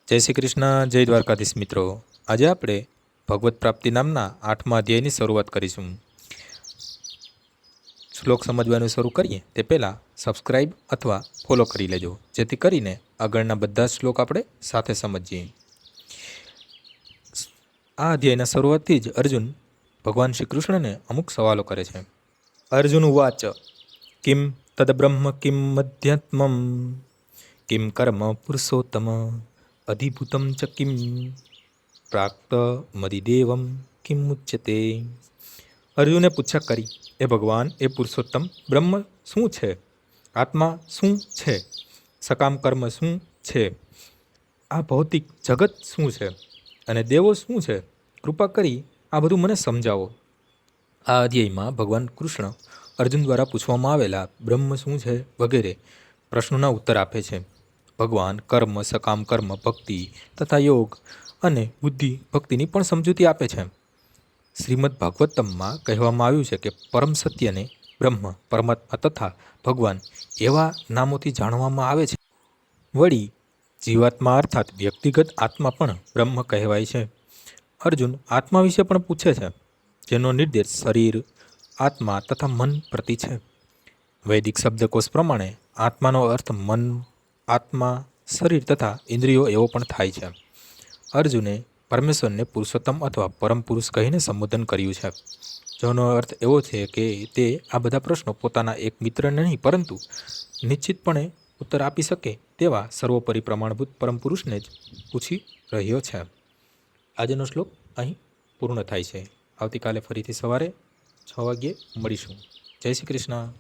જય શ્રી કૃષ્ણ, જય દ્વારકાધીશ મિત્રો। આજે આપણે ભગવત પ્રાપ્તિ નામના 8મા અધ્યાયની શરૂઆત કરીશું। શ્લોક સમજવાનું શરૂ કરીએ તે પહેલાં સબસ્ક્રાઈબ અથવા ફોલો કરી લેજો, જેથી કરીને આગળના બધા શ્લોક આપણે સાથે સમજીએ। આ અધ્યાયના શરૂઆતથી જ અર્જુન ભગવાન શ્રી કૃષ્ણને અમુક સવાલો કરે છે। અર્જુન ઉવાચ કિમ તદ્બ્રહ્મ કિમ મધ્યાત્મમ કિમ કર્મ પુરુષોત્તમ અધિભૂતમ ચ કિમ પ્રાપ્ત મદિદેવમ કિમ મુચ્યતે। અર્જુને પૂછા કરી, એ ભગવાન, એ પુરુષોત્તમ બ્રહ્મ શું છે? આત્મા શું છે? સકામ કર્મ શું છે? આ ભૌતિક જગત શું છે? અને દેવો શું છે? કૃપા કરી આ બધું મને સમજાવો। આ અધ્યાયમાં ભગવાન કૃષ્ણ અર્જુન દ્વારા પૂછવામાં આવેલા બ્રહ્મ શું છે વગેરે પ્રશ્નોના ઉત્તર આપે છે। ભગવાન કર્મ, સકામ કર્મ, ભક્તિ તથા યોગ અને બુદ્ધિ ભક્તિની પણ સમજૂતી આપે છે। શ્રીમદ ભાગવતમમાં કહેવામાં આવ્યું છે કે પરમ સત્યને બ્રહ્મ, પરમાત્મા તથા ભગવાન એવા નામોથી જાણવામાં આવે છે। વળી જીવાત્મા અર્થાત વ્યક્તિગત આત્મા પણ બ્રહ્મ કહેવાય છે। અર્જુન આત્મા વિશે પણ પૂછે છે, જેનો નિર્દેશ શરીર, આત્મા તથા મન પ્રતિ છે। વૈદિક શબ્દકોશ પ્રમાણે આત્માનો અર્થ મન, આત્મા, શરીર તથા ઇન્દ્રિયો એવો પણ થાય છે। અર્જુને પરમેશ્વરને પુરુષોત્તમ અથવા પરમ પુરુષ કહીને સંબોધન કર્યું છે, જેનો અર્થ એવો છે કે તે આ બધા પ્રશ્નો પોતાના એક મિત્રને નહીં પરંતુ નિશ્ચિતપણે ઉત્તર આપી શકે તેવા સર્વોપરી પ્રમાણભૂત પરમ પુરુષને જ પૂછી રહ્યો છે। આજનો શ્લોક અહીં પૂર્ણ થાય છે। આવતીકાલે ફરીથી સવારે 6 વાગ્યે મળીશું। જય શ્રી કૃષ્ણ।